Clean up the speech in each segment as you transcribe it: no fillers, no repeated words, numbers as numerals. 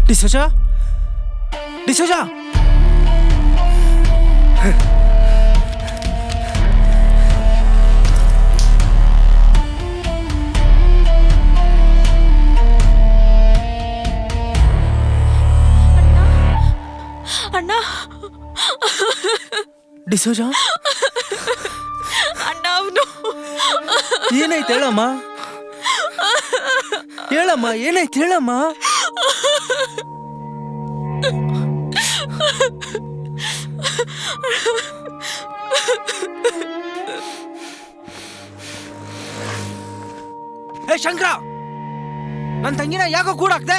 ಡಿಸೋಜಾ ಡಿಸೋಜಾ ಅಣ್ಣ ಡಿಸೋಜಾ ಅಣ್ಣ ಅವನು ಏನಾಯ್ತು ಹೇಳಮ್ಮ ಹೇಳಮ್ಮ ಏನಾಯ್ತು ಹೇಳಮ್ಮ ಏ ಶಂಕರ ನನ್ನ ತಂಗಿನ ಯಾಕೋ ಕೂಡಾಕ್ದೆ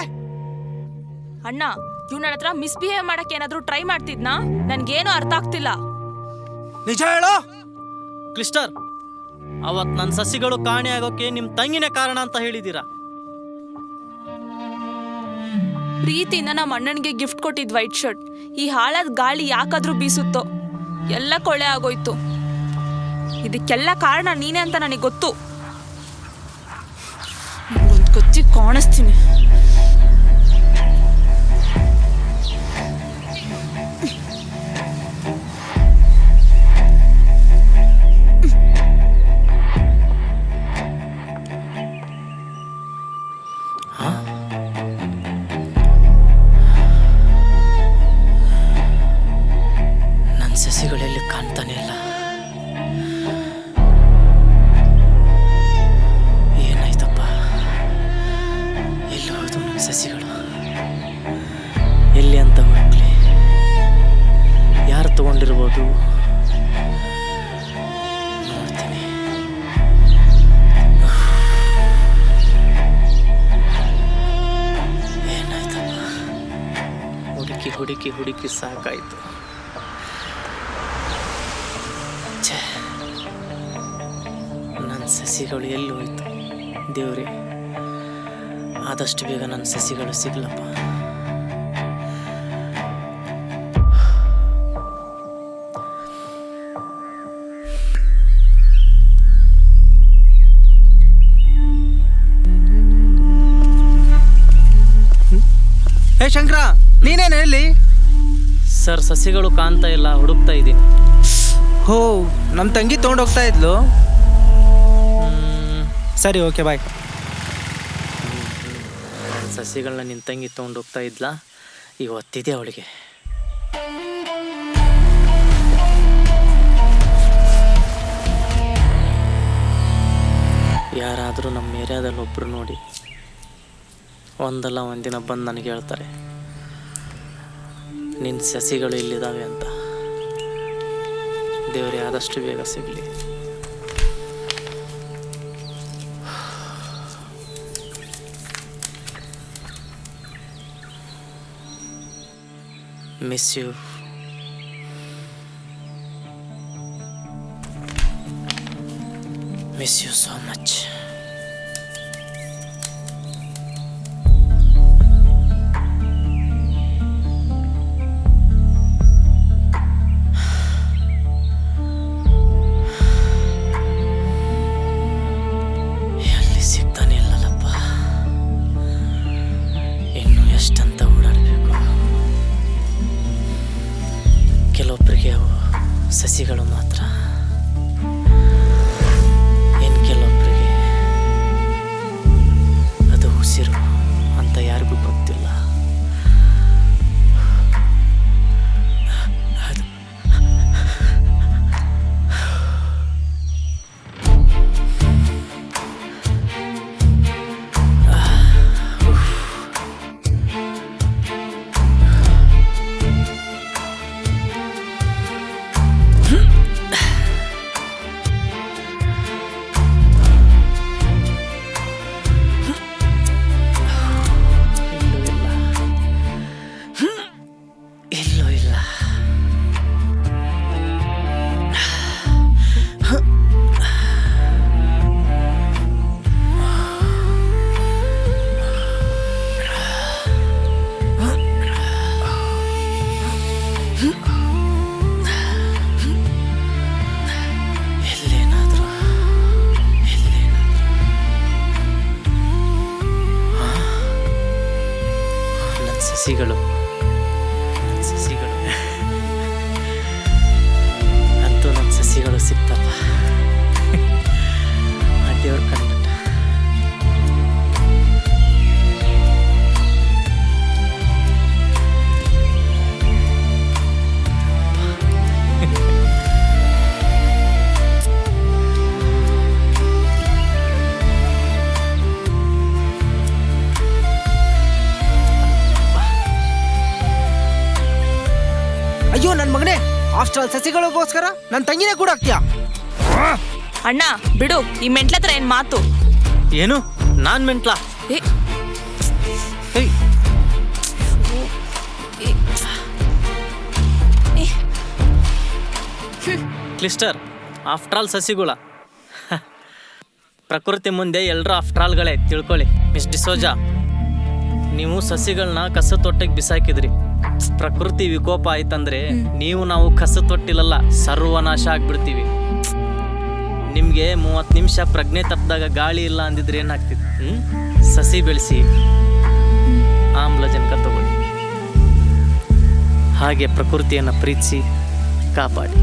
ಅಣ್ಣ ಇವ್ ನನ್ನ ಹತ್ರ ಮಿಸ್ಬಿಹೇವ್ ಮಾಡಕ್ಕೆ ಏನಾದ್ರೂ ಟ್ರೈ ಮಾಡ್ತಿದ್ನಾ ನನ್ಗೇನು ಅರ್ಥ ಆಗ್ತಿಲ್ಲ. ನಿಜ ಹೇಳೋ. ಕ್ಲಿಸ್ಟರ್, ಅವತ್ ನನ್ನ ಸಸಿಗಳು ಕಾಣೆ ಆಗೋಕೆ ನಿಮ್ಮ ತಂಗಿನೇ ಕಾರಣ ಅಂತ ಹೇಳಿದ್ದೀರಾ. ಪ್ರೀತಿಯಿಂದ ನಮ್ಮ ಅಣ್ಣನಿಗೆ ಗಿಫ್ಟ್ ಕೊಟ್ಟಿದ್ ವೈಟ್ ಶರ್ಟ್ ಈ ಹಾಳಾದ ಗಾಳಿ ಯಾಕಾದ್ರೂ ಬೀಸುತ್ತೋ ಎಲ್ಲ ಕೊಳೆ ಆಗೋಯ್ತು. ಇದಕ್ಕೆಲ್ಲ ಕಾರಣ ನೀನೇ ಅಂತ ನನಗೆ ಗೊತ್ತು. ಒಂದು ಕಚ್ಚಿ ಕಾಣಿಸ್ತೀನಿ. ಸಸಿಗಳೆಲ್ಲಿ ಕಾಣ್ತಾನೆ ಇಲ್ಲ. ಏನಾಯ್ತಪ್ಪ? ಎಲ್ಲಿ ಹೋಯ್ತು ನನ್ನ ಸಸಿಗಳು? ಎಲ್ಲಿ ಅಂತ ಹುಡುಕ್ಲಿ? ಯಾರು ತಗೊಂಡಿರ್ಬೋದು? ನೋಡ್ತೀನಿ. ಏನಾಯ್ತಪ್ಪ? ಹುಡುಕಿ ಹುಡುಕಿ ಹುಡುಕಿ ಸಾಕಾಯ್ತು. ನನ್ನ ಸಸಿಗಳು ಎಲ್ಲಿ ಹೋಯ್ತು ದೇವ್ರೆ? ಆದಷ್ಟು ಬೇಗ ನನ್ನ ಸಸಿಗಳು ಸಿಗ್ಲಪ್ಪ. ಹೇ ಶಂಕರ, ನೀನೇನು ಹೇಳಿ? ಸರ್, ಸಸಿಗಳು ಕಾಣ್ತಾ ಇಲ್ಲ, ಹುಡುಕ್ತಾ ಇದ್ದೀನಿ. ಹೋ, ನಮ್ಮ ತಂಗಿ ತೊಗೊಂಡೋಗ್ತಾ ಇದ್ಲು. ಸರಿ, ಓಕೆ, ಬಾಯ್. ಸಸಿಗಳನ್ನ ನಿನ್ನ ತಂಗಿ ತೊಗೊಂಡೋಗ್ತಾ ಇದ್ಲಾ? ಇವತ್ತಿದೆ ಅವಳಿಗೆ. ಯಾರಾದರೂ ನಮ್ಮ ಏರಿಯಾದಲ್ಲಿ ಒಬ್ಬರು ನೋಡಿ ಒಂದಲ್ಲ ಒಂದಿನ ಬಂದು ನನಗೆ ಹೇಳ್ತಾರೆ ನಿನ್ನ ಸಸಿಗಳು ಇಲ್ಲಿದ್ದಾವೆ ಅಂತ. ದೇವರೇ ಆದಷ್ಟು ಬೇಗ ಸಿಗಲಿ. Miss you. Miss you so much. ಎಲ್ಲಿ ಸಿಗ್ತಾನೆ ಇಲ್ಲಲ್ಲಪ್ಪ. ಇನ್ನು ಎಷ್ಟಂತ ಓಡಾಡಬೇಕು. ಕೆಲವೊಬ್ಬರಿಗೆ ಅವು ಸಸಿಗಳು ಮಾತ್ರ, ಇನ್ನು ಕೆಲವೊಬ್ಬರಿಗೆ ಸಸಿಗಳು ಅಂತೂ ನನ್ನ ಸಸಿಗಳು ಸಿಕ್ತಪ್ಪ. ಆ ದೇವ್ರ ಕಂಡ್ಬಿಟ್ಟ. ಅಯ್ಯೋ ನನ್ನ ಮಗನೇ, ಆಫ್ಟರ್ ಆಲ್ ಸಸಿಗಳಿಗೋಸ್ಕರ ನನ್ನ ತಂಗಿನೇ ಕೂಡ ಆಗ್ತೀಯಾ? ಅಣ್ಣ ಬಿಡು, ಈ ಮೆಂಟ್ಲ ಹತ್ರ ಏನ್ ಮಾತು? ಏನು ನಾನ್ ಮೆಂಟ್ಲಾ? ಏ, ಏಯ್, ಏ, ಏ. ಕ್ಲಿಸ್ಟರ್, ಆಫ್ಟರ್ ಆಲ್ ಸಸಿಗಳ ಪ್ರಕೃತಿ ಮುಂದೆ ಎಲ್ಲರೂ ಆಫ್ಟರ್ ಆಲ್ಗಳೇ ತಿಳ್ಕೊಳ್ಳಿ. ಮಿಸ್ ಡಿಸೋಜಾ, ನೀವು ಸಸಿಗಳನ್ನ ಕಸ ತೊಟ್ಟೆಗೆ ಬಿಸಾಕಿದ್ರಿ. ಪ್ರಕೃತಿ ವಿಕೋಪ ಆಯ್ತಂದ್ರೆ ನಾವು ಕಸ ತೊಟ್ಟಿಲಲ್ಲ, ಸರ್ವನಾಶ ಆಗ್ಬಿಡ್ತೀವಿ. ನಿಮಗೆ 30 ನಿಮಿಷ ಪ್ರಜ್ಞೆ ತಪ್ಪಿದಾಗ ಗಾಳಿ ಇಲ್ಲ ಅಂದಿದ್ರೆ ಏನಾಗ್ತಿತ್ತು? ಸಸಿ ಬೆಳೆಸಿ ಆಮ್ಲಜನಕ ತಗೊಳ್ಳಿ. ಹಾಗೆ ಪ್ರಕೃತಿಯನ್ನು ಪ್ರೀತಿಸಿ ಕಾಪಾಡಿ.